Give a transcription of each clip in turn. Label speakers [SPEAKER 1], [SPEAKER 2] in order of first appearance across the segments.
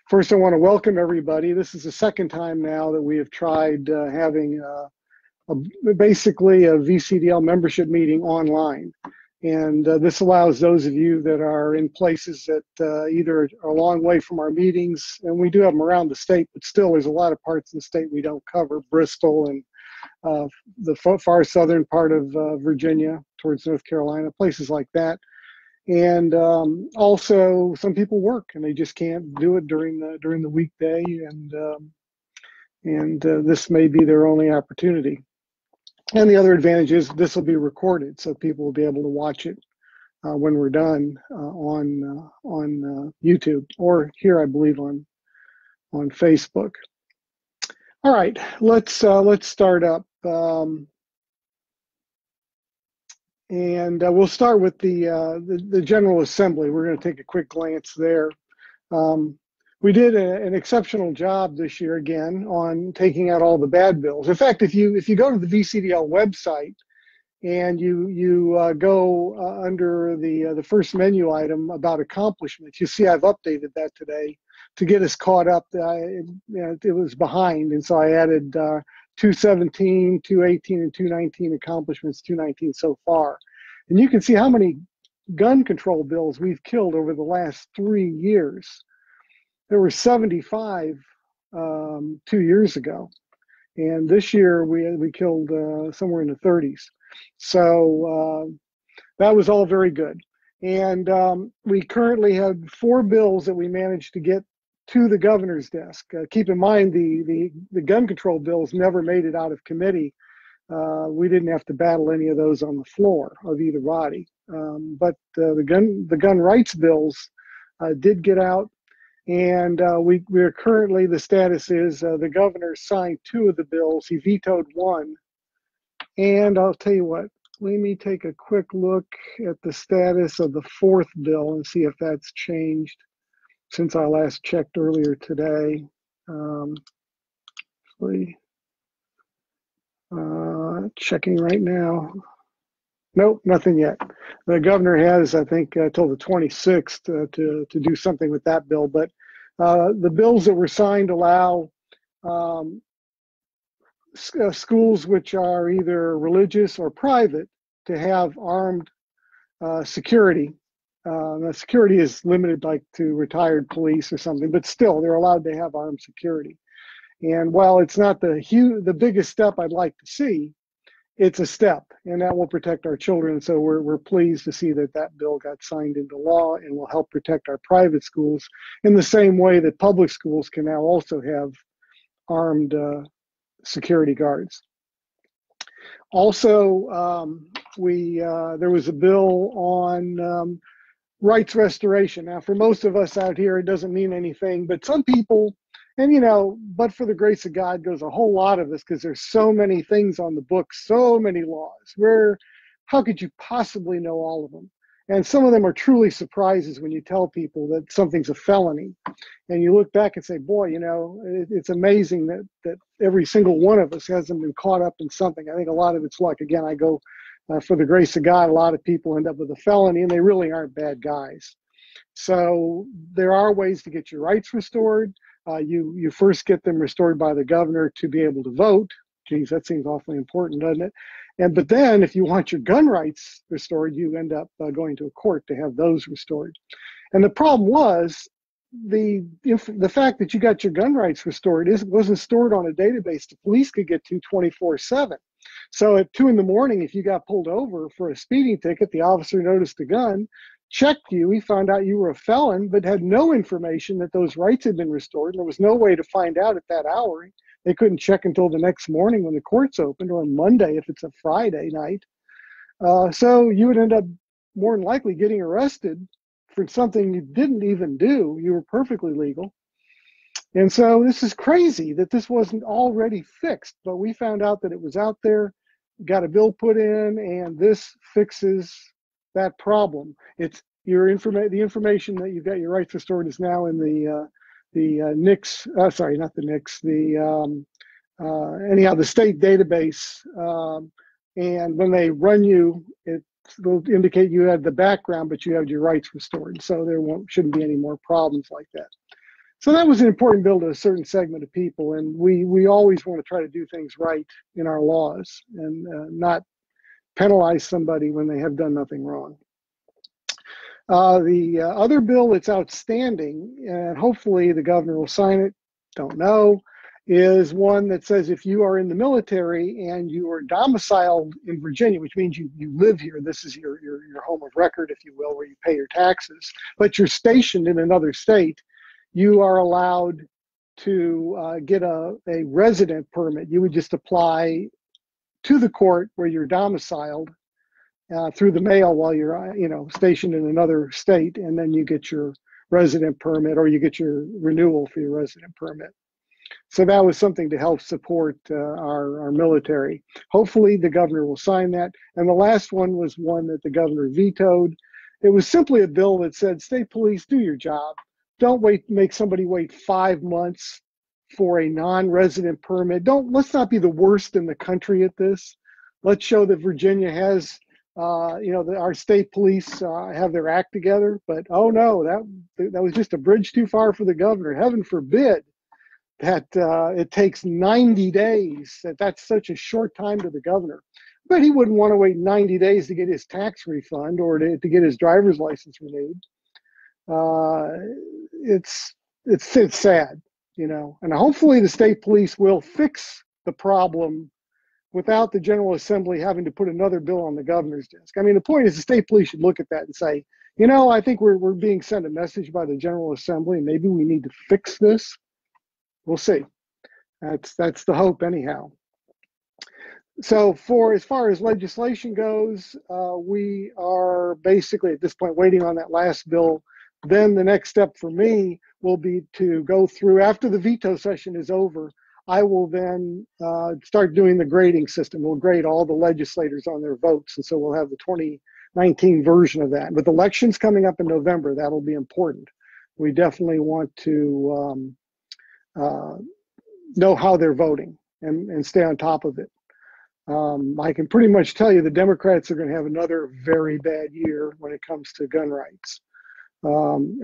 [SPEAKER 1] First, I want to welcome everybody. This is the second time now that we have tried having basically a VCDL membership meeting online. And this allows those of you that are in places that either are a long way from our meetings, and we do have them around the state, but still there's a lot of parts of the state we don't cover, Bristol and the far southern part of Virginia towards North Carolina, places like that. And also some people work and they just can't do it during the weekday, and this may be their only opportunity. And the other advantage is this will be recorded, so people will be able to watch it when we're done on YouTube, or here I believe on Facebook. All right, let's start up. And we'll start with the General Assembly. We're going to take a quick glance there. We did an exceptional job this year again on taking out all the bad bills. In fact, if you go to the VCDL website and you go under the first menu item about accomplishments, you see I've updated that today to get us caught up. It was behind, and so I added 217, 218, and 219 accomplishments, 219 so far. And you can see how many gun control bills we've killed over the last 3 years. There were 75 2 years ago. And this year we killed somewhere in the 30s. So that was all very good. And we currently had 4 bills that we managed to get to the governor's desk. Keep in mind the gun control bills never made it out of committee. We didn't have to battle any of those on the floor of either body. But the gun rights bills did get out, and we're currently, the status is the governor signed 2 of the bills. He vetoed 1. And I'll tell you what, let me take a quick look at the status of the 4th bill and see if that's changed since I last checked earlier today. Checking right now. Nope, nothing yet. The governor has, I think, till the 26th to do something with that bill. But the bills that were signed allow schools which are either religious or private to have armed security. Security is limited like to retired police or something, but still they're allowed to have armed security. And while it's not the biggest step I'd like to see, it's a step, and that will protect our children. So we're pleased to see that bill got signed into law and will help protect our private schools in the same way that public schools can now also have armed security guards. Also, there was a bill on rights restoration. Now, for most of us out here, it doesn't mean anything, but some people, and but for the grace of God goes a whole lot of us, because there's so many things on the books, so many laws. How could you possibly know all of them? And some of them are truly surprises when you tell people that something's a felony. And you look back and say, boy, it's amazing that every single one of us hasn't been caught up in something. I think a lot of it's luck. Again, I go, for the grace of God, a lot of people end up with a felony, and they really aren't bad guys. So there are ways to get your rights restored. You first get them restored by the governor to be able to vote. Geez, that seems awfully important, doesn't it? But then if you want your gun rights restored, you end up going to a court to have those restored. And the problem was the fact that you got your gun rights restored wasn't stored on a database the police could get to 24/7. So at 2 in the morning, if you got pulled over for a speeding ticket, the officer noticed the gun, checked you, he found out you were a felon, but had no information that those rights had been restored. And there was no way to find out at that hour. They couldn't check until the next morning when the courts opened, or on Monday if it's a Friday night. So you would end up more than likely getting arrested for something you didn't even do. You were perfectly legal. And so this is crazy that this wasn't already fixed, but we found out that it was out there, got a bill put in, and this fixes that problem. It's the information that you've got your rights restored is now in the NICS, sorry, not the NICS, anyhow, the state database. And when they run you, it will indicate you had the background, but you had your rights restored. So there shouldn't be any more problems like that. So that was an important bill to a certain segment of people, and we always want to try to do things right in our laws and not penalize somebody when they have done nothing wrong. The other bill that's outstanding, and hopefully the governor will sign it, don't know, is one that says if you are in the military and you are domiciled in Virginia, which means you live here, this is your home of record, if you will, where you pay your taxes, but you're stationed in another state, you are allowed to get a resident permit. You would just apply to the court where you're domiciled through the mail while you're stationed in another state, and then you get your resident permit or you get your renewal for your resident permit. So that was something to help support our military. Hopefully the governor will sign that. And the last one was one that the governor vetoed. It was simply a bill that said, state police, do your job. Don't make somebody wait 5 months for a non-resident permit. Let's not be the worst in the country at this. Let's show that Virginia has, our state police have their act together. But oh no, that was just a bridge too far for the governor. Heaven forbid that it takes 90 days. That's such a short time to the governor. But he wouldn't want to wait 90 days to get his tax refund or to get his driver's license renewed. It's sad, and hopefully the state police will fix the problem without the General Assembly having to put another bill on the governor's desk. I mean, the point is the state police should look at that and say, I think we're being sent a message by the General Assembly, and maybe we need to fix this. We'll see. That's the hope anyhow. So as far as legislation goes, we are basically at this point waiting on that last bill. Then the next step for me will be to go through, after the veto session is over, I will then start doing the grading system. We'll grade all the legislators on their votes, and so we'll have the 2019 version of that. With elections coming up in November, that'll be important. We definitely want to know how they're voting and stay on top of it. I can pretty much tell you the Democrats are going to have another very bad year when it comes to gun rights. One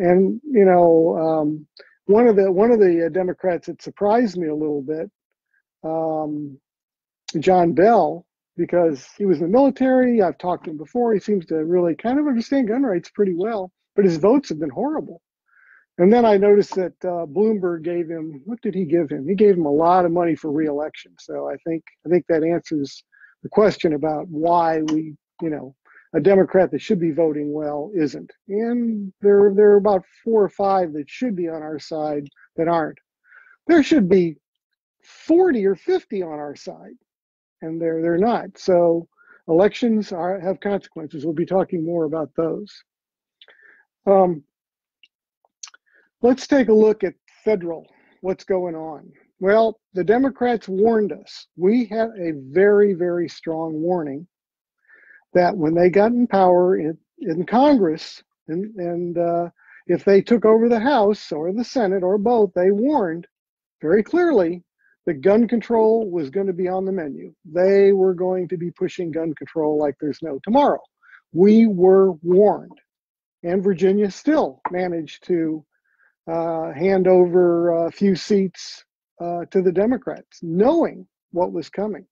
[SPEAKER 1] of the Democrats that surprised me a little bit, John Bell, because he was in the military. I've talked to him before. He seems to really kind of understand gun rights pretty well, but his votes have been horrible. And then I noticed that Bloomberg gave him, what did he give him? He gave him a lot of money for re-election. So I think that answers the question about why a Democrat that should be voting well isn't. And there are about 4 or 5 that should be on our side that aren't. There should be 40 or 50 on our side, and they're not. So elections have consequences. We'll be talking more about those. Let's take a look at federal, what's going on. Well, the Democrats warned us. We had a very, very strong warning that when they got in power in Congress, and if they took over the House or the Senate or both, they warned very clearly that gun control was going to be on the menu. They were going to be pushing gun control like there's no tomorrow. We were warned, and Virginia still managed to hand over a few seats to the Democrats, knowing what was coming.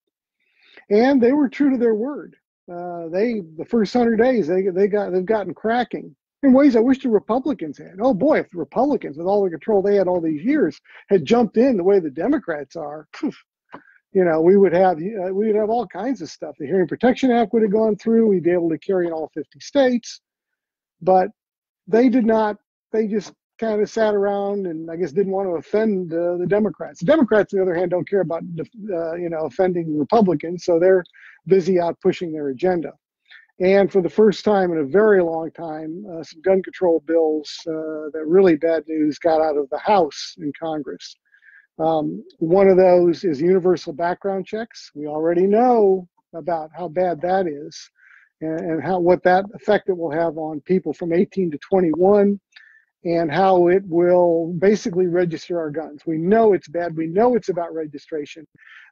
[SPEAKER 1] And they were true to their word. The first 100 days, they've gotten cracking in ways I wish the Republicans had. Oh boy, if the Republicans, with all the control they had all these years, had jumped in the way the Democrats are, we would have all kinds of stuff. The Hearing Protection Act would have gone through. We'd be able to carry in all 50 states, but they did not. They just kind of sat around and I guess didn't want to offend the Democrats. The Democrats, on the other hand, don't care about offending Republicans, so they're busy out pushing their agenda. And for the first time in a very long time, some gun control bills, that really bad news, got out of the House in Congress. One of those is universal background checks. We already know about how bad that is and what that effect it will have on people from 18 to 21. And how it will basically register our guns. We know it's bad. We know it's about registration.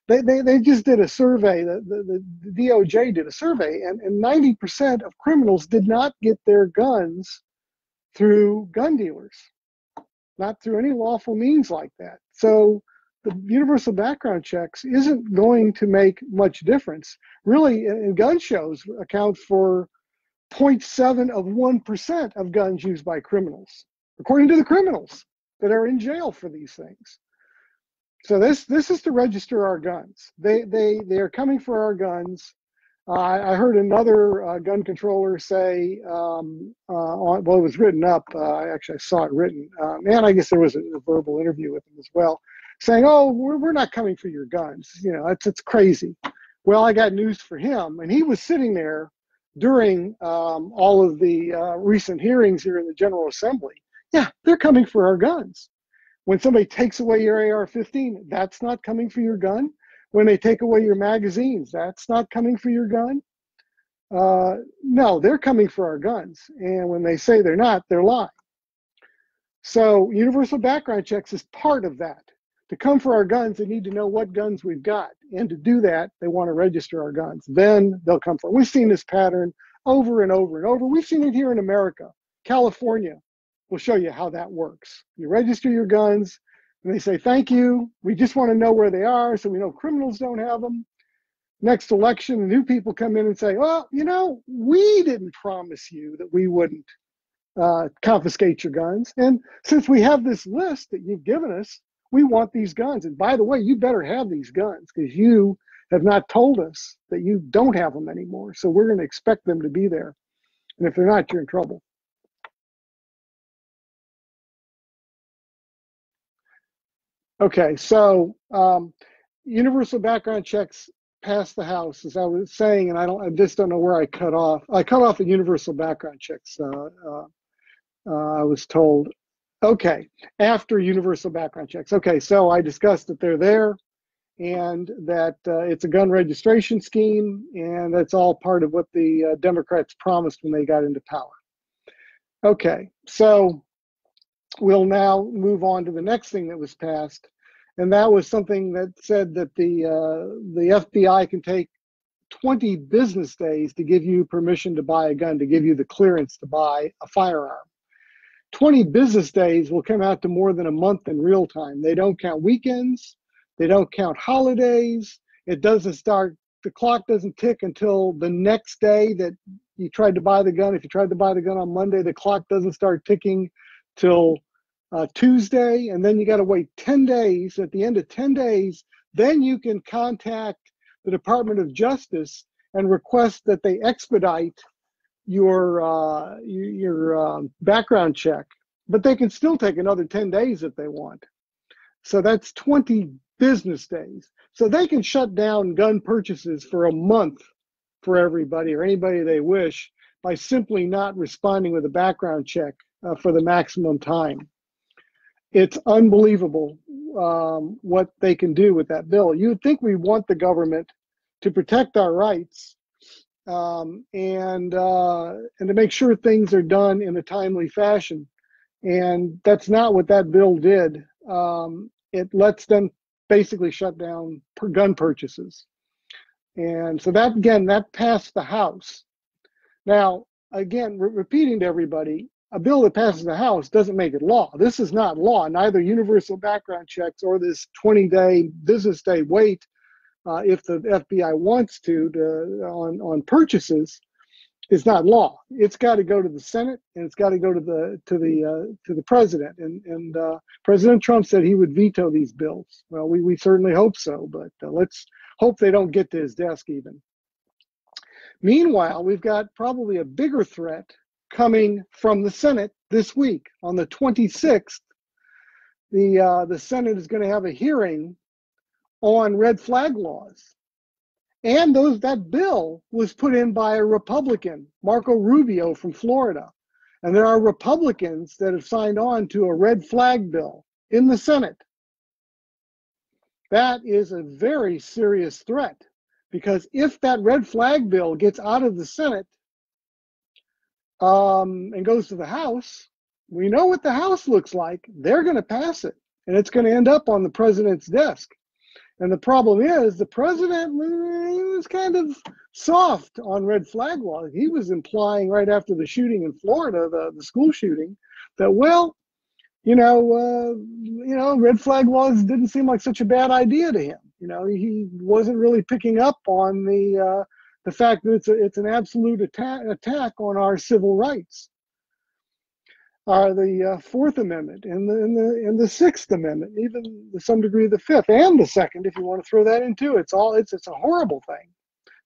[SPEAKER 1] They just did a survey. The DOJ did a survey, and 90% of criminals did not get their guns through gun dealers. not through any lawful means like that. So the universal background checks isn't going to make much difference. Really, in gun shows account for 0.7% of guns used by criminals, according to the criminals that are in jail for these things. So this is to register our guns. They are coming for our guns. I heard another gun controller say, well, it was written up. Actually, I saw it written, and I guess there was a verbal interview with him as well, saying, "Oh, we're not coming for your guns. You know, it's crazy." Well, I got news for him, and he was sitting there during all of the recent hearings here in the General Assembly. Yeah, they're coming for our guns. When somebody takes away your AR-15, that's not coming for your gun. When they take away your magazines, that's not coming for your gun. No, they're coming for our guns. And when they say they're not, they're lying. So universal background checks is part of that. To come for our guns, they need to know what guns we've got. And to do that, they want to register our guns. Then they'll come for it. We've seen this pattern over and over and over. We've seen it here in America. California will show you how that works. You register your guns, and they say, thank you. We just want to know where they are so we know criminals don't have them. Next election, new people come in and say, well, you know, we didn't promise you that we wouldn't confiscate your guns. And since we have this list that you've given us, we want these guns. And by the way, you better have these guns because you have not told us that you don't have them anymore. So we're going to expect them to be there. And if they're not, you're in trouble. Okay, so universal background checks passed the House, as I was saying, and I just don't know where I cut off. I cut off at universal background checks. I was told. Okay, after universal background checks. Okay, so I discussed that they're there, and that it's a gun registration scheme, and that's all part of what the Democrats promised when they got into power. Okay, so we'll now move on to the next thing that was passed, and that was something that said that the FBI can take 20 business days to give you permission to buy a gun, to give you the clearance to buy a firearm. 20 business days will come out to more than a month in real time. They don't count weekends. They don't count holidays. It doesn't start, the clock doesn't tick until the next day that you tried to buy the gun. If you tried to buy the gun on Monday, the clock doesn't start ticking till Tuesday, and then you got to wait 10 days. At the end of 10 days, then you can contact the Department of Justice and request that they expedite your background check. But they can still take another 10 days if they want. So that's 20 business days. So they can shut down gun purchases for a month for everybody or anybody they wish by simply not responding with a background check for the maximum time. It's unbelievable what they can do with that bill. You would think we want the government to protect our rights and to make sure things are done in a timely fashion. And that's not what that bill did. It lets them basically shut down gun purchases. And so that, again, that passed the House. Now, again, repeating to everybody, a bill that passes the House doesn't make it law. This is not law. Neither universal background checks or this 20-day business day wait, if the FBI wants to on purchases, is not law. It's got to go to the Senate and it's got to go to the president. And President Trump said he would veto these bills. Well, we certainly hope so, but let's hope they don't get to his desk even. Meanwhile, we've got probably a bigger threat coming from the Senate this week. On the 26th, the Senate is going to have a hearing on red flag laws. And that bill was put in by a Republican, Marco Rubio from Florida. And there are Republicans that have signed on to a red flag bill in the Senate. That is a very serious threat, because if that red flag bill gets out of the Senate and goes to the House, we know what the House looks like. They're going to pass it, and it's going to end up on the president's desk. And the problem is the president was kind of soft on red flag law. He was implying right after the shooting in Florida, the school shooting, that, well, red flag laws didn't seem like such a bad idea to him. He wasn't really picking up on the fact that it's an absolute attack on our civil rights. The Fourth Amendment and the Sixth Amendment, even to some degree the Fifth and the Second, if you want to throw that in too. It's a horrible thing.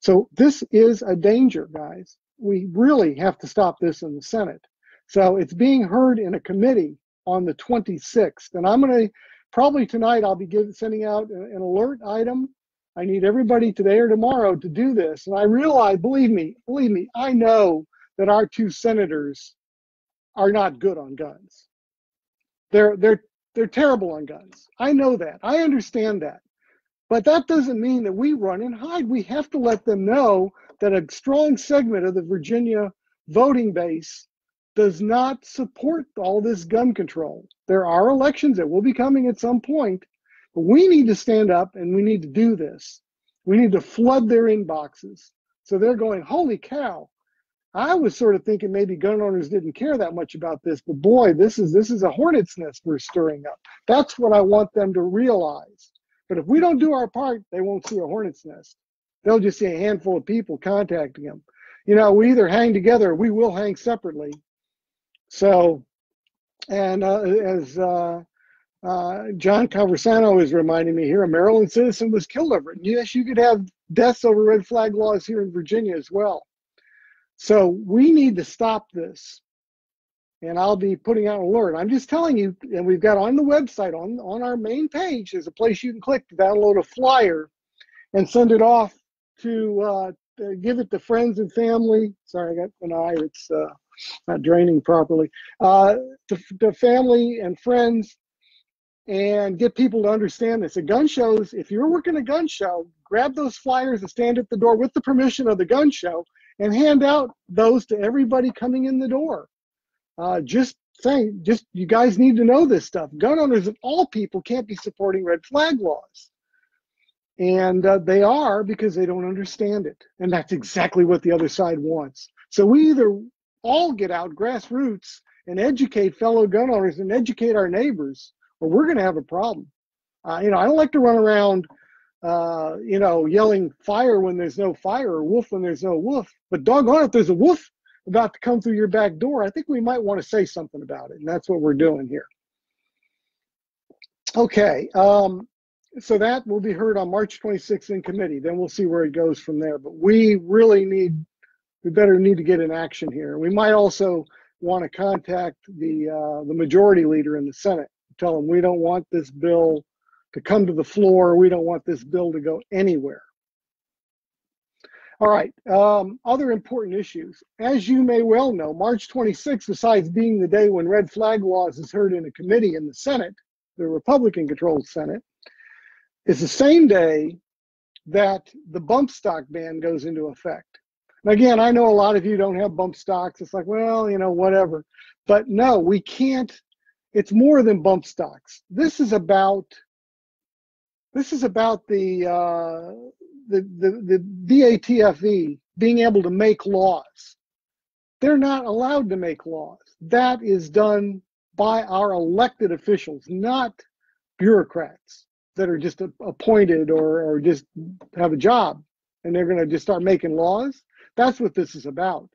[SPEAKER 1] So this is a danger, guys. We really have to stop this in the Senate. So it's being heard in a committee on the 26th, and I'm going to probably tonight I'll be sending out an alert item. I need everybody today or tomorrow to do this, and I realize, believe me, I know that our two senators are not good on guns. They're terrible on guns. I know that. I understand that. But that doesn't mean that we run and hide. We have to let them know that a strong segment of the Virginia voting base does not support all this gun control. There are elections that will be coming at some point, but we need to stand up and we need to do this. We need to flood their inboxes. So they're going, holy cow. I was sort of thinking maybe gun owners didn't care that much about this, but boy, this is a hornet's nest we're stirring up. That's what I want them to realize. But if we don't do our part, they won't see a hornet's nest. They'll just see a handful of people contacting them. We either hang together or we will hang separately. So, and as John Conversano is reminding me here, a Maryland citizen was killed over it. And yes, you could have deaths over red flag laws here in Virginia as well. So we need to stop this. And I'll be putting out an alert. I'm just telling you, and we've got on the website, on our main page, there's a place you can click to download a flyer and send it off to give it to friends and family. Sorry, I got an eye that's not draining properly. To family and friends, and get people to understand this. At gun shows, if you're working a gun show, grab those flyers and stand at the door with the permission of the gun show and hand out those to everybody coming in the door. Just you guys need to know this stuff. Gun owners of all people can't be supporting red flag laws. And they are, because they don't understand it. And that's exactly what the other side wants. So we either all get out grassroots and educate fellow gun owners and educate our neighbors, or we're going to have a problem. I don't like to run around, yelling fire when there's no fire or wolf when there's no wolf. But doggone it, there's a wolf about to come through your back door. I think we might want to say something about it, and that's what we're doing here. Okay, so that will be heard on March 26th in committee. Then we'll see where it goes from there. But we really need to get in action here. We might also want to contact the majority leader in the Senate, tell them we don't want this bill to come to the floor. We don't want this bill to go anywhere. All right, other important issues. As you may well know, March 26th, besides being the day when red flag laws is heard in a committee in the Senate, the Republican-controlled Senate, is the same day that the bump stock ban goes into effect. And again, I know a lot of you don't have bump stocks. It's like, well, whatever. But no, we can't. It's more than bump stocks. This is about the DATFE being able to make laws. They're not allowed to make laws. That is done by our elected officials, not bureaucrats that are just appointed or just have a job and they're going to just start making laws. That's what this is about.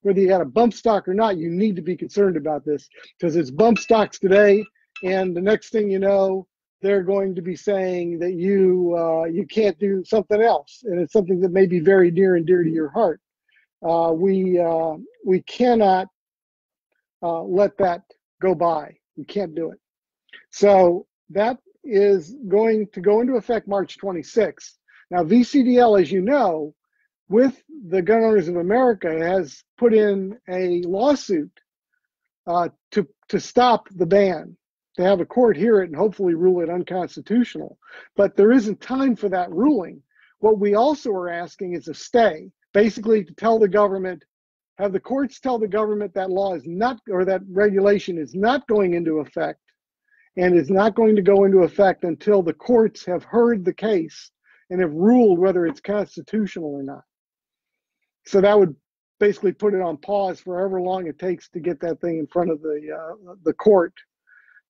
[SPEAKER 1] Whether you got a bump stock or not, you need to be concerned about this, because it's bump stocks today, and the next thing you know, they're going to be saying that you can't do something else, and it's something that may be very near and dear to your heart. We cannot let that go by. We can't do it. So that is going to go into effect March 26th. Now, VCDL, as you know, with the Gun Owners of America, has put in a lawsuit to stop the ban, to have a court hear it and hopefully rule it unconstitutional. But there isn't time for that ruling. What we also are asking is a stay, basically to tell the government, have the courts tell the government that law is not, or that regulation is not going into effect, and is not going to go into effect until the courts have heard the case and have ruled whether it's constitutional or not. So that would basically put it on pause for however long it takes to get that thing in front of the court.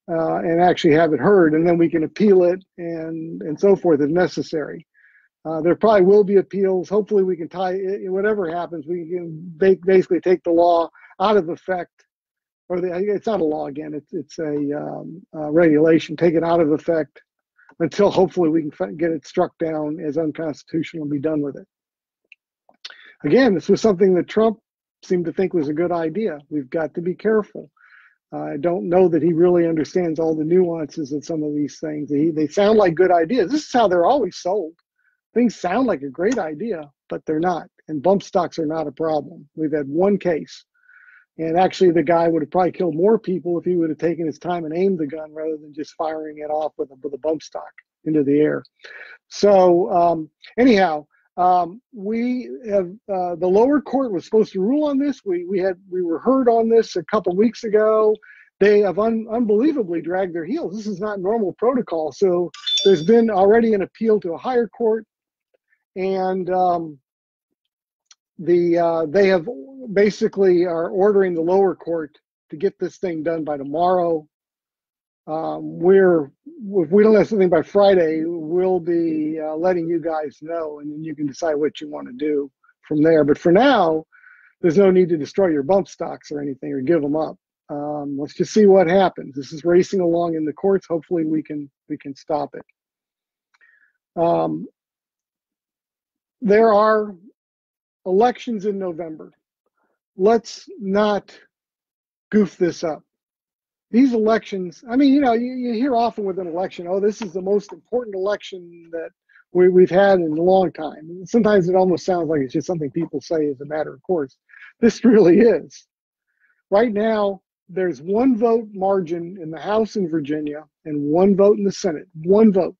[SPEAKER 1] and actually have it heard, and then we can appeal it and so forth if necessary. There probably will be appeals. Hopefully we can whatever happens, we can basically take the law out of effect, or it's not a law again, it's a regulation, take it out of effect until hopefully we can get it struck down as unconstitutional and be done with it. Again, this was something that Trump seemed to think was a good idea. We've got to be careful. I don't know that he really understands all the nuances of some of these things. They sound like good ideas. This is how they're always sold. Things sound like a great idea, but they're not. And bump stocks are not a problem. We've had one case. And actually, the guy would have probably killed more people if he would have taken his time and aimed the gun rather than just firing it off with a bump stock into the air. So anyhow, we have the lower court was supposed to rule on this. We were heard on this a couple weeks ago. They have unbelievably dragged their heels. This is not normal protocol. So there's been already an appeal to a higher court, and they have basically are ordering the lower court to get this thing done by tomorrow. If we don't have something by Friday, we'll be letting you guys know, and then you can decide what you want to do from there. But for now, there's no need to destroy your bump stocks or anything or give them up. Let's just see what happens. This is racing along in the courts. Hopefully, we can stop it. There are elections in November. Let's not goof this up. These elections, I mean, you hear often with an election, oh, this is the most important election that we've had in a long time. And sometimes it almost sounds like it's just something people say as a matter of course. This really is. Right now, there's one vote margin in the House in Virginia and one vote in the Senate. One vote.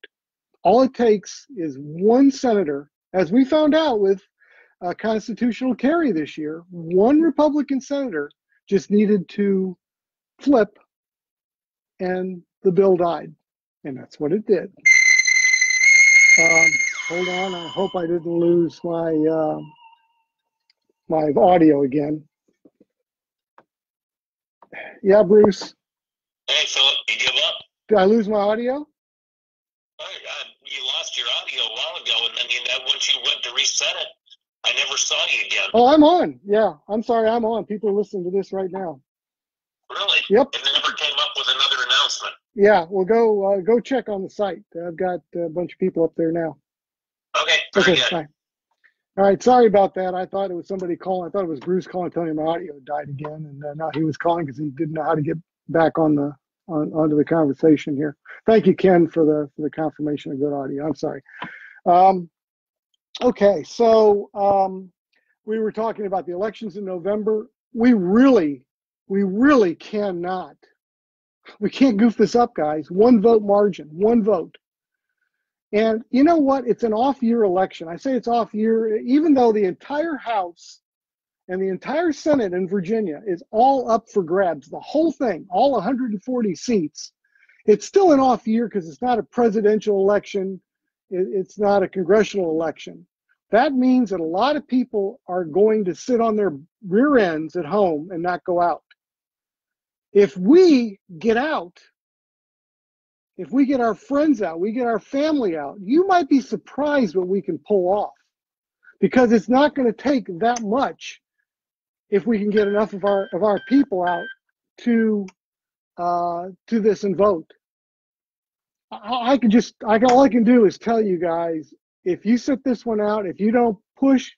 [SPEAKER 1] All it takes is one senator, as we found out with constitutional carry this year, one Republican senator just needed to flip and the bill died. And that's what it did. Hold on, I hope I didn't lose my my audio again. Yeah, Bruce.
[SPEAKER 2] Hey, Philip, you give up?
[SPEAKER 1] Did I lose my audio?
[SPEAKER 2] You lost your audio a while ago, and then once you went to reset it, I never saw you again.
[SPEAKER 1] Oh, I'm on. Yeah, I'm sorry, I'm on. People are listening to this right now.
[SPEAKER 2] Really?
[SPEAKER 1] Yep.
[SPEAKER 2] And they never came up with another announcement.
[SPEAKER 1] Yeah, well, go check on the site. I've got a bunch of people up there now.
[SPEAKER 2] Okay, very good.
[SPEAKER 1] Bye. All right, sorry about that. I thought it was somebody calling. I thought it was Bruce calling, telling me my audio died again, and now he was calling because he didn't know how to get back onto the conversation here. Thank you, Ken, for the confirmation of good audio. I'm sorry. Okay, so we were talking about the elections in November. We really cannot. We can't goof this up, guys. One vote margin, one vote. And you know what? It's an off-year election. I say it's off-year, even though the entire House and the entire Senate in Virginia is all up for grabs. The whole thing, all 140 seats. It's still an off-year because it's not a presidential election. It's not a congressional election. That means that a lot of people are going to sit on their rear ends at home and not go out. If we get out, if we get our friends out, we get our family out, you might be surprised what we can pull off, because it's not going to take that much if we can get enough of our people out to this and vote. All I can do is tell you guys, if you sit this one out, if you don't push,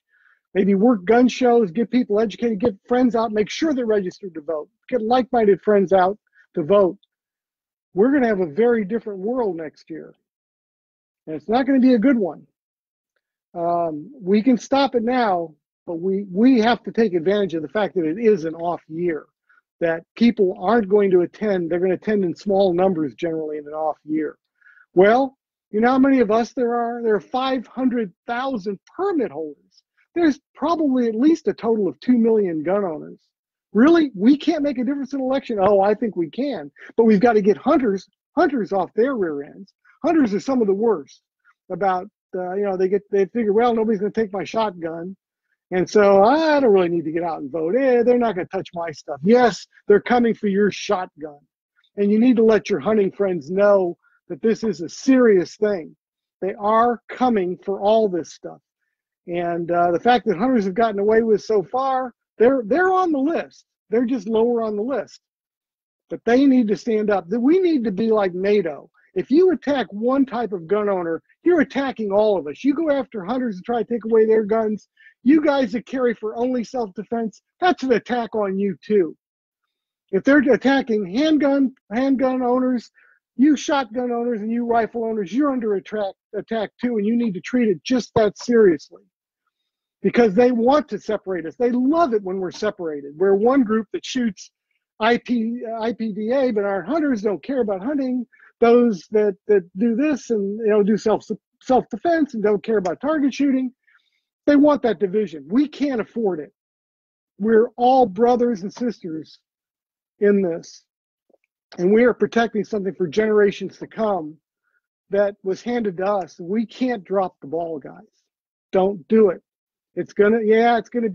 [SPEAKER 1] maybe work gun shows, get people educated, get friends out, make sure they're registered to vote, get like-minded friends out to vote, we're going to have a very different world next year. And it's not going to be a good one. We can stop it now, but we have to take advantage of the fact that it is an off year, that people aren't going to attend. They're going to attend in small numbers generally in an off year. Well, you know how many of us there are? There are 500,000 permit holders. There's probably at least a total of 2 million gun owners. Really? We can't make a difference in election? Oh, I think we can. But we've got to get hunters off their rear ends. Hunters are some of the worst about, they figure, well, nobody's going to take my shotgun. And so I don't really need to get out and vote. They're not going to touch my stuff. Yes, they're coming for your shotgun. And you need to let your hunting friends know that this is a serious thing. They are coming for all this stuff. And the fact that hunters have gotten away with so far, they're on the list. They're just lower on the list. But they need to stand up. We need to be like NATO. If you attack one type of gun owner, you're attacking all of us. You go after hunters to try to take away their guns. You guys that carry for only self-defense, that's an attack on you too. If they're attacking handgun owners, you shotgun owners and you rifle owners, you're under attack too, and you need to treat it just that seriously. Because they want to separate us. They love it when we're separated. We're one group that shoots IPDA, but our hunters don't care about hunting. Those that do this and do self-defense and don't care about target shooting, they want that division. We can't afford it. We're all brothers and sisters in this, and we are protecting something for generations to come that was handed to us. We can't drop the ball, guys. Don't do it. It's gonna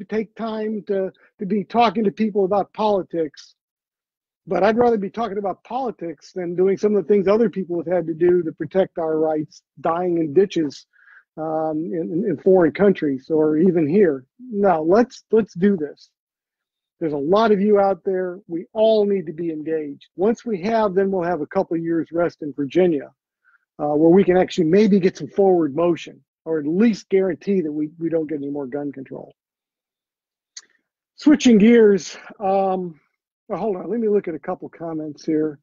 [SPEAKER 1] take time to be talking to people about politics, but I'd rather be talking about politics than doing some of the things other people have had to do to protect our rights, dying in ditches in foreign countries or even here. No, let's do this. There's a lot of you out there. We all need to be engaged. Once we have, then we'll have a couple of years rest in Virginia, where we can actually maybe get some forward motion, or at least guarantee that we don't get any more gun control. Switching gears. Well, hold on. Let me look at a couple comments here.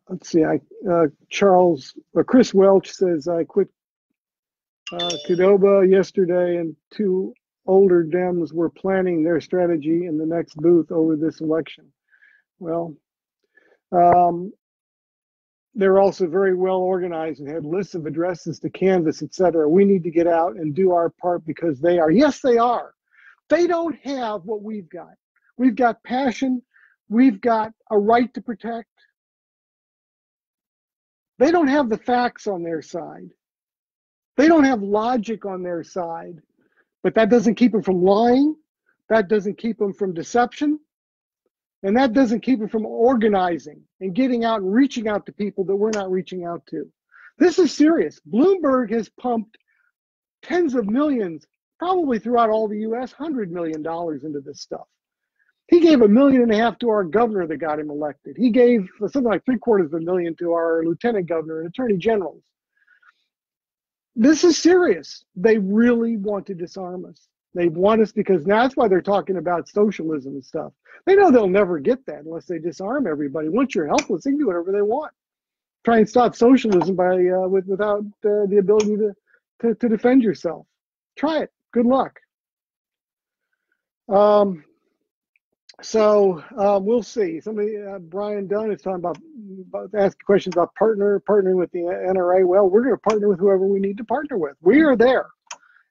[SPEAKER 1] Let's see. Chris Welch says, I quit Qdoba yesterday, and two older Dems were planning their strategy in the next booth over this election. Well, they're also very well organized and had lists of addresses to canvass, etc. We need to get out and do our part because they are. Yes, they are. They don't have what we've got. We've got passion. We've got a right to protect. They don't have the facts on their side. They don't have logic on their side, but that doesn't keep them from lying. That doesn't keep them from deception. And that doesn't keep them from organizing and getting out and reaching out to people that we're not reaching out to. This is serious. Bloomberg has pumped tens of millions, probably throughout all the US, $100 million into this stuff. He gave $1.5 million to our governor that got him elected. He gave something like $750,000 to our lieutenant governor and attorney generals. This is serious. They really want to disarm us. They want us because now that's why they're talking about socialism and stuff. They know they'll never get that unless they disarm everybody. Once you're helpless, they can do whatever they want. Try and stop socialism by without the ability to defend yourself. Try it. Good luck. So we'll see. Somebody, Brian Dunn, is talking about asking questions about partnering with the NRA. Well, we're going to partner with whoever we need to partner with. We are there.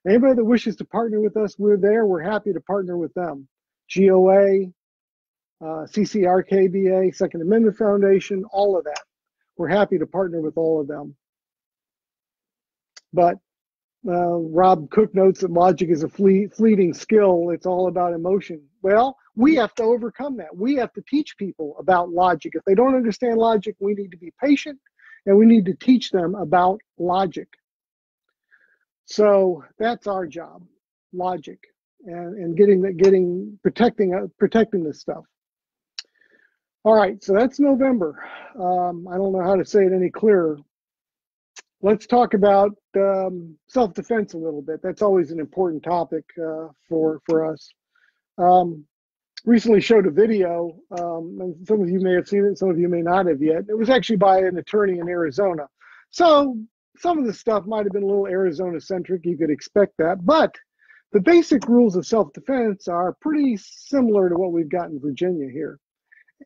[SPEAKER 1] Anybody that wishes to partner with us, we're there. We're happy to partner with them. GOA, CCRKBA, Second Amendment Foundation, all of that. We're happy to partner with all of them. But Rob Cook notes that logic is a fleeting skill. It's all about emotion. Well, we have to overcome that. We have to teach people about logic. If they don't understand logic, we need to be patient and we need to teach them about logic. So that's our job, logic, and protecting this stuff. All right, so that's November. I don't know how to say it any clearer. Let's talk about self-defense a little bit. That's always an important topic for us. Recently showed a video, and some of you may have seen it, some of you may not have yet. It was actually by an attorney in Arizona. So some of the stuff might have been a little Arizona-centric. You could expect that. But the basic rules of self-defense are pretty similar to what we've got in Virginia here.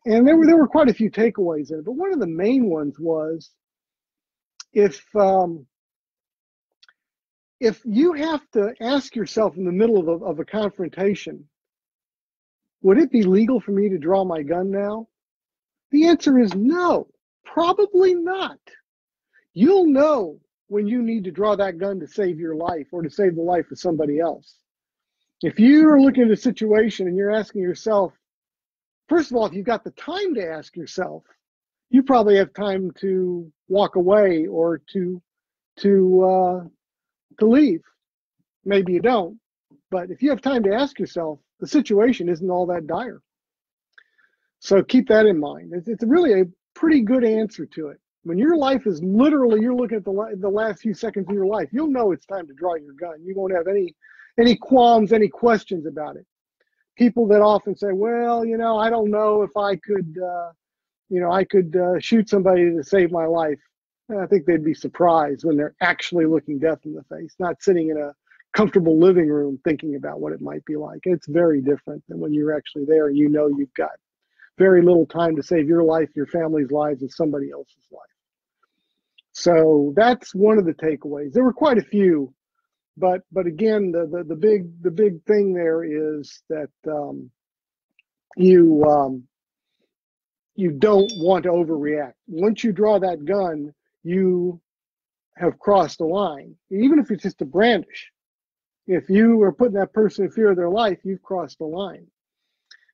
[SPEAKER 1] And there were quite a few takeaways in it. But one of the main ones was, if you have to ask yourself in the middle of a confrontation, would it be legal for me to draw my gun now? The answer is no, probably not. You'll know when you need to draw that gun to save your life or to save the life of somebody else. If you're looking at a situation and you're asking yourself, first of all, if you've got the time to ask yourself, you probably have time to walk away or to leave. Maybe you don't, but if you have time to ask yourself, the situation isn't all that dire. So keep that in mind. It's really a pretty good answer to it. When your life is literally, you're looking at the last few seconds of your life, you'll know it's time to draw your gun. You won't have any qualms, any questions about it. People that often say, well, I don't know if I could, I could shoot somebody to save my life. I think they'd be surprised when they're actually looking death in the face, not sitting in a comfortable living room thinking about what it might be like. It's very different than when you're actually there and you've got very little time to save your life, your family's lives, and somebody else's life. So that's one of the takeaways. There were quite a few, but again, the big thing there is that you don't want to overreact. Once you draw that gun, you have crossed the line, even if it's just a brandish. If you are putting that person in fear of their life, you've crossed the line.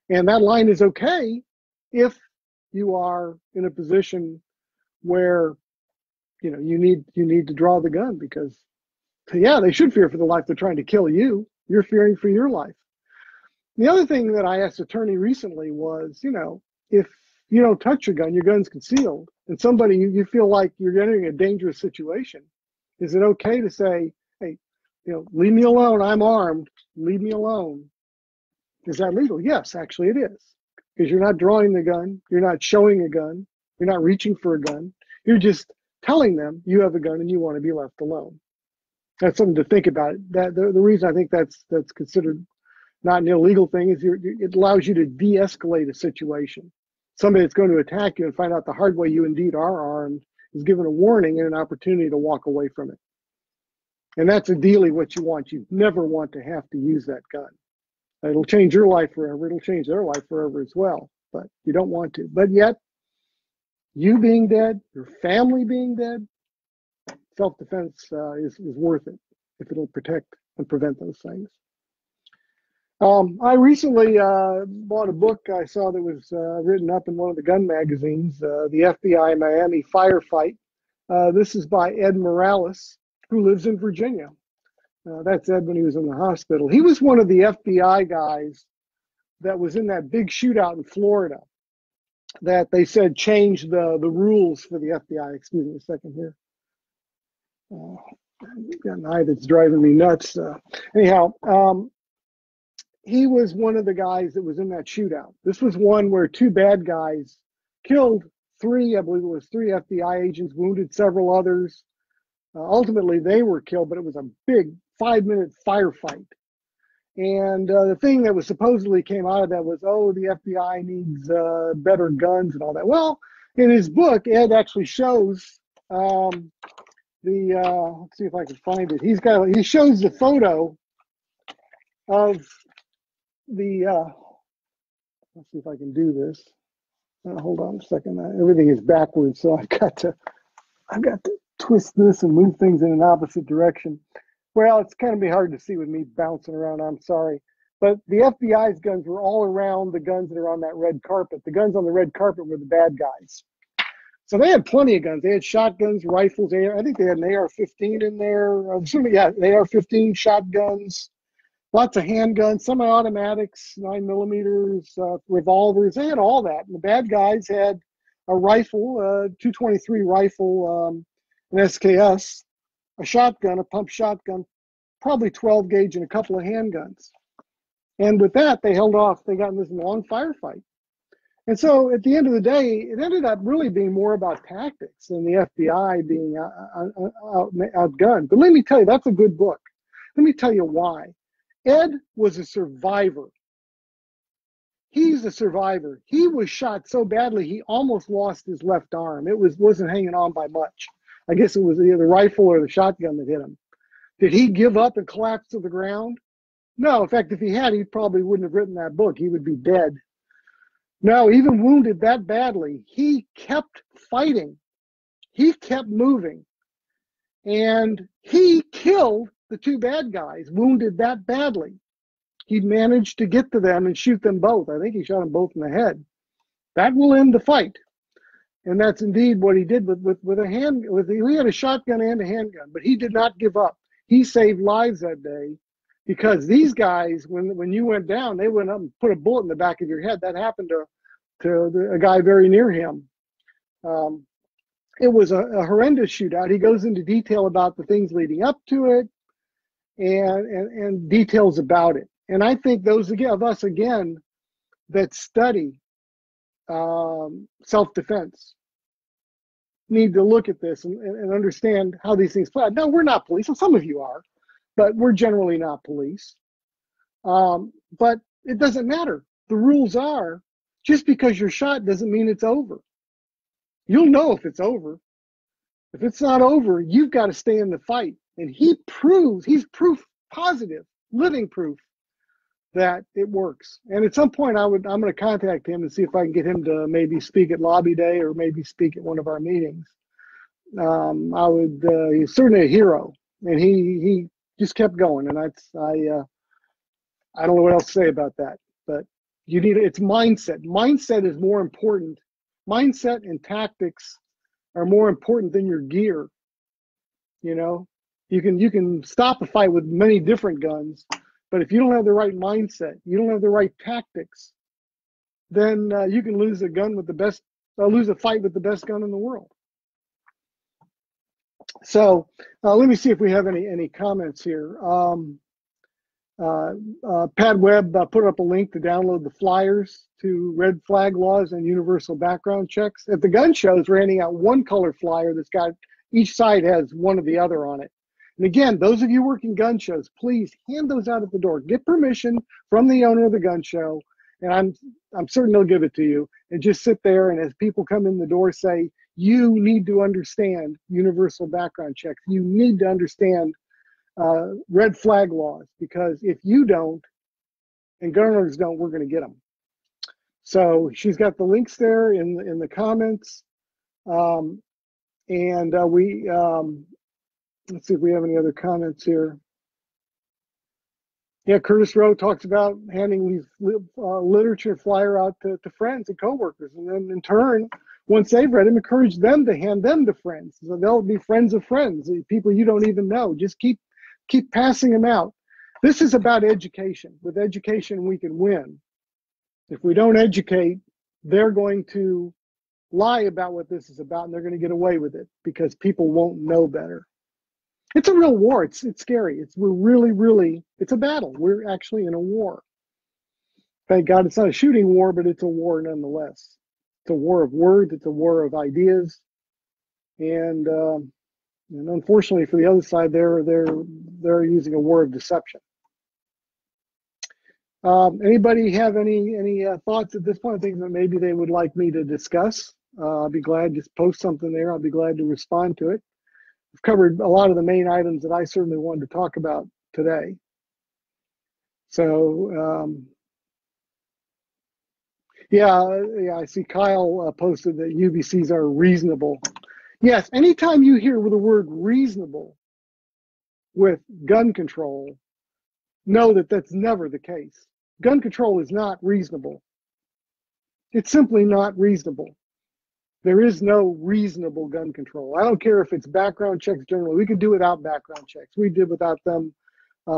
[SPEAKER 1] And that line is okay if you are in a position where you need to draw the gun, because they should fear for the life they're trying to kill you. You're fearing for your life. The other thing that I asked attorney recently was, if you don't touch your gun's concealed, and somebody you feel like you're entering a dangerous situation, is it okay to say, hey, leave me alone, I'm armed, leave me alone? Is that legal? Yes, actually it is. Because you're not drawing the gun, you're not showing a gun, you're not reaching for a gun, you're just telling them you have a gun and you want to be left alone. That's something to think about. That the reason I think that's considered not an illegal thing is it allows you to de-escalate a situation. Somebody that's going to attack you and find out the hard way you indeed are armed is given a warning and an opportunity to walk away from it. And that's ideally what you want. You never want to have to use that gun. It'll change your life forever. It'll change their life forever as well. But you don't want to. But yet, you being dead, your family being dead, self-defense is worth it if it'll protect and prevent those things. I recently bought a book I saw that was written up in one of the gun magazines, the FBI Miami Firefight. This is by Ed Morales, who lives in Virginia. That's Ed when he was in the hospital. He was one of the FBI guys that was in that big shootout in Florida that they said changed the rules for the FBI. Excuse me a second here. Got an eye that's driving me nuts. Anyhow, he was one of the guys that was in that shootout. This was one where two bad guys killed three, I believe it was three FBI agents, wounded several others. Ultimately, they were killed, but it was a big 5-minute firefight. And the thing that was supposedly came out of that was, the FBI needs better guns and all that. Well, in his book, Ed actually shows let's see if I can find it. He shows the photo of the, let's see if I can do this. Hold on a second. Everything is backwards, so I've got to twist this and move things in an opposite direction. Well, it's kind of be hard to see with me bouncing around. I'm sorry. But the FBI's guns were all around the guns that are on that red carpet. The guns on the red carpet were the bad guys. So they had plenty of guns. They had shotguns, rifles. I think they had an AR-15 in there. An AR-15, shotguns, lots of handguns, semi-automatics, 9mm, revolvers. They had all that. And the bad guys had a rifle, a .223 rifle, an SKS, a shotgun, a pump shotgun, probably 12 gauge, and a couple of handguns. And with that, they held off. They got in this long firefight. And so at the end of the day, it ended up really being more about tactics than the FBI being outgunned. But let me tell you, that's a good book. Let me tell you why. Ed was a survivor. He's a survivor. He was shot so badly, he almost lost his left arm. It wasn't hanging on by much. I guess it was either the rifle or the shotgun that hit him. Did he give up and collapse to the ground? No. In fact, if he had, he probably wouldn't have written that book. He would be dead. No, even wounded that badly, he kept fighting. He kept moving. And he killed the two bad guys, wounded that badly. he managed to get to them and shoot them both. I think he shot them both in the head. That will end the fight. And that's indeed what he did with a hand. He had a shotgun and a handgun, but he did not give up. He saved lives that day, because these guys, when you went down, they went up and put a bullet in the back of your head. That happened to a guy very near him. It was a horrendous shootout. He goes into detail about the things leading up to it, and details about it. And I think those of us again that study self-defense need to look at this and understand how these things play out. No, we're not police. Well, some of you are, but we're generally not police. But it doesn't matter. The rules are, just because you're shot doesn't mean it's over. You'll know if it's over. If it's not over, you've got to stay in the fight. And he's proof positive, living proof that it works. And at some point, I'm going to contact him and see if I can get him to maybe speak at Lobby Day or maybe speak at one of our meetings. He's certainly a hero, and he just kept going. And I don't know what else to say about that. But it's mindset. Mindset is more important. Mindset and tactics are more important than your gear. You know, you can stop a fight with many different guns, but if you don't have the right mindset, you don't have the right tactics, then you can lose a fight with the best gun in the world. So let me see if we have any comments here. Pat Webb put up a link to download the flyers to red flag laws and universal background checks. At the gun shows, we're handing out one color flyer that's got, each side has one or the other on it. And again, those of you working gun shows, please hand those out at the door. Get permission from the owner of the gun show, and I'm certain they'll give it to you. And just sit there, and as people come in the door, say, you need to understand universal background checks. You need to understand red flag laws, because if you don't, and gun owners don't, we're going to get them. So she's got the links there in the comments. Let's see if we have any other comments here. Yeah, Curtis Rowe talks about handing these literature flyer out to friends and coworkers, and then in turn, once they've read them, encourage them to hand them to friends. So they'll be friends of friends, people you don't even know. Just keep passing them out. This is about education. With education, we can win. If we don't educate, they're going to lie about what this is about, and they're going to get away with it because people won't know better. It's a real war. It's scary. We're really, it's a battle. We're actually in a war. Thank God it's not a shooting war, but it's a war nonetheless. It's a war of words. It's a war of ideas. And unfortunately for the other side, they're using a war of deception. Anybody have any thoughts at this point? I think that maybe they would like me to discuss. I'll be glad to post something there. I'll be glad to respond to it. We've covered a lot of the main items that I certainly wanted to talk about today. So, yeah, I see Kyle posted that UBCs are reasonable. Yes, anytime you hear the word reasonable with gun control, know that that's never the case. Gun control is not reasonable. It's simply not reasonable. There is no reasonable gun control. I don't care if it's background checks generally. We could do without background checks. We did without them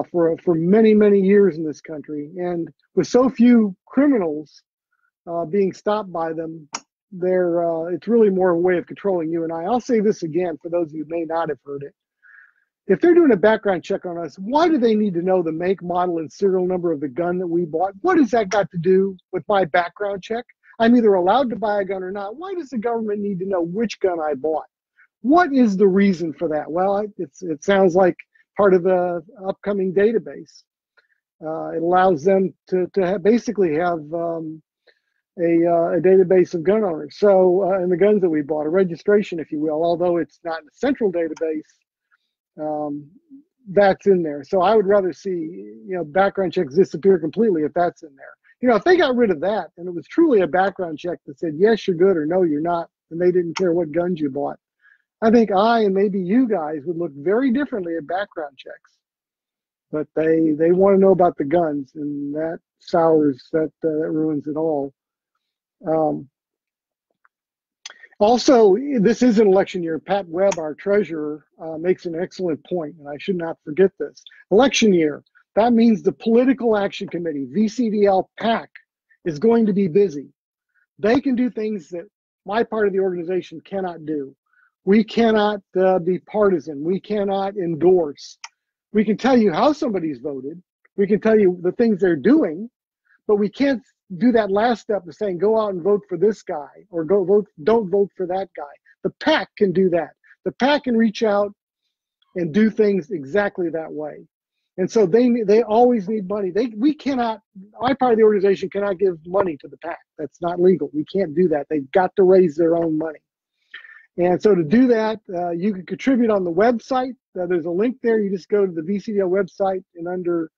[SPEAKER 1] for many years in this country. And with so few criminals being stopped by them, it's really more a way of controlling you and I. I'll say this again for those of you who may not have heard it. If they're doing a background check on us, why do they need to know the make, model, and serial number of the gun that we bought? What has that got to do with my background check? I'm either allowed to buy a gun or not. Why does the government need to know which gun I bought? What is the reason for that? Well, it sounds like part of the upcoming database. It allows them to basically have a database of gun owners. So, and the guns that we bought, a registration, if you will, although it's not in a central database, that's in there. So I would rather see, background checks disappear completely if that's in there. If they got rid of that and it was truly a background check that said, yes, you're good or no, you're not, and they didn't care what guns you bought, I think I and maybe you guys would look very differently at background checks. but they want to know about the guns, and that sours that ruins it all. Also, this is an election year. Pat Webb, our treasurer, makes an excellent point, and I should not forget this. Election year, that means the Political Action Committee, VCDL PAC, is going to be busy. They can do things that my part of the organization cannot do. We cannot be partisan. We cannot endorse. We can tell you how somebody's voted. We can tell you the things they're doing, but we can't do that last step of saying, go out and vote for this guy, or don't vote for that guy. The PAC can do that. The PAC can reach out and do things exactly that way. And so they always need money. We cannot, my part of the organization cannot give money to the PAC. That's not legal. We can't do that. They've got to raise their own money. And so to do that, you can contribute on the website. There's a link there. You just go to the VCDL website, and under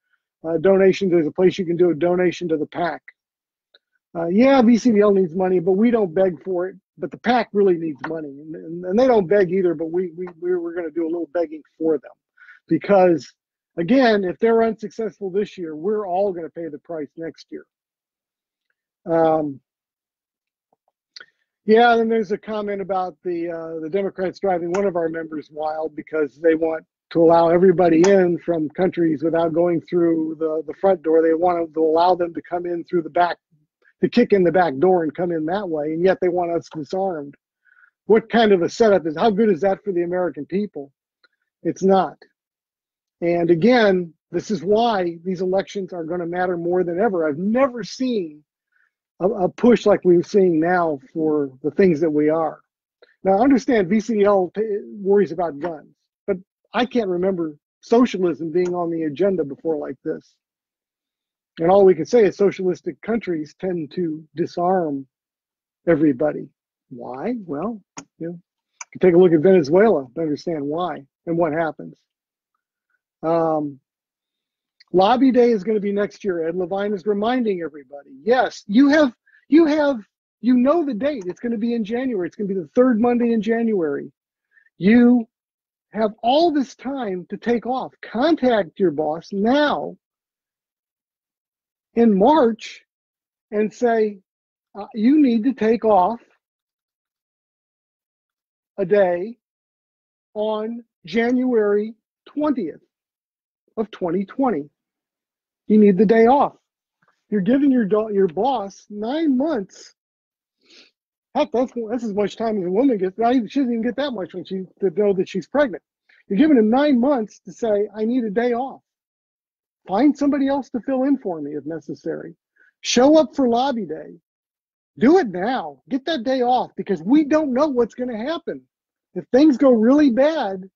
[SPEAKER 1] donations, there's a place you can do a donation to the PAC. Yeah, VCDL needs money, but we don't beg for it. But the PAC really needs money, and they don't beg either. But we're going to do a little begging for them, because again, if they're unsuccessful this year, we're all going to pay the price next year. Yeah, and there's a comment about the Democrats driving one of our members wild because they want to allow everybody in from countries without going through the front door. They want to allow them to come in through the back, to kick in the back door and come in that way, and yet they want us disarmed. What kind of a setup is, how good is that for the American people? It's not. And again, this is why these elections are going to matter more than ever. I've never seen a push like we're seeing now for the things that we are. Now, I understand VCDL worries about guns, but I can't remember socialism being on the agenda before like this. And all we can say is socialistic countries tend to disarm everybody. Why? Well, you know, you take a look at Venezuela to understand why and what happens. Lobby Day is going to be next year. Ed Levine is reminding everybody. Yes, you know the date. It's going to be in January. It's going to be the third Monday in January. You have all this time to take off. Contact your boss now in March and say, you need to take off a day on January 20th of 2020. You need the day off. You're giving your boss 9 months. Heck, that's as much time as a woman gets. She doesn't even get that much when to know that she's pregnant. You're giving him 9 months to say, I need a day off. Find somebody else to fill in for me if necessary. Show up for Lobby Day. Do it now. Get that day off, because we don't know what's going to happen. If things go really bad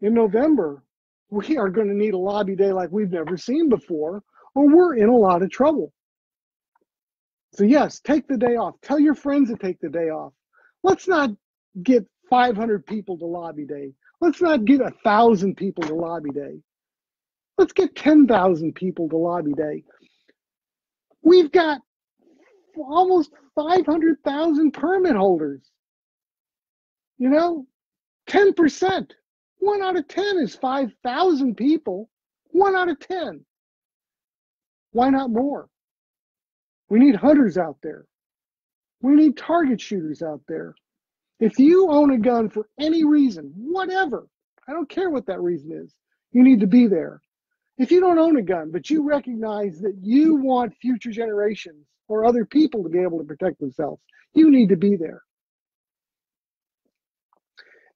[SPEAKER 1] in November, we are going to need a Lobby Day like we've never seen before, or we're in a lot of trouble. So yes, take the day off. Tell your friends to take the day off. Let's not get 500 people to Lobby Day. Let's not get 1,000 people to Lobby Day. Let's get 10,000 people to Lobby Day. We've got almost 500,000 permit holders. 10%. 1 out of 10 is 5,000 people. 1 out of 10. Why not more? We need hunters out there. We need target shooters out there. If you own a gun for any reason, whatever, I don't care what that reason is, you need to be there. If you don't own a gun, but you recognize that you want future generations or other people to be able to protect themselves, you need to be there.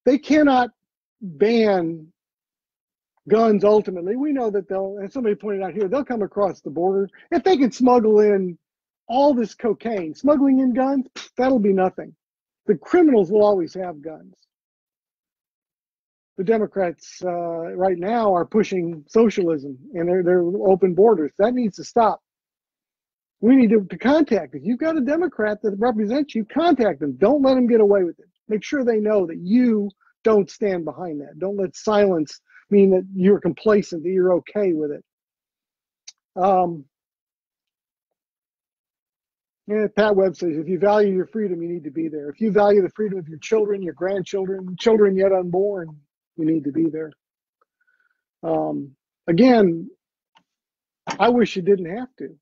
[SPEAKER 1] They cannot ban guns ultimately. We know that and somebody pointed out here, they'll come across the border. If they can smuggle in all this cocaine, smuggling in guns, that'll be nothing. The criminals will always have guns. The Democrats right now are pushing socialism, and they're open borders. That needs to stop. We need to contact. If you've got a Democrat that represents you, contact them. Don't let them get away with it. Make sure they know that you don't stand behind that. Don't let silence mean that you're complacent, that you're okay with it. Pat Webb says, if you value your freedom, you need to be there. If you value the freedom of your children, your grandchildren, children yet unborn, you need to be there. again, I wish you didn't have to.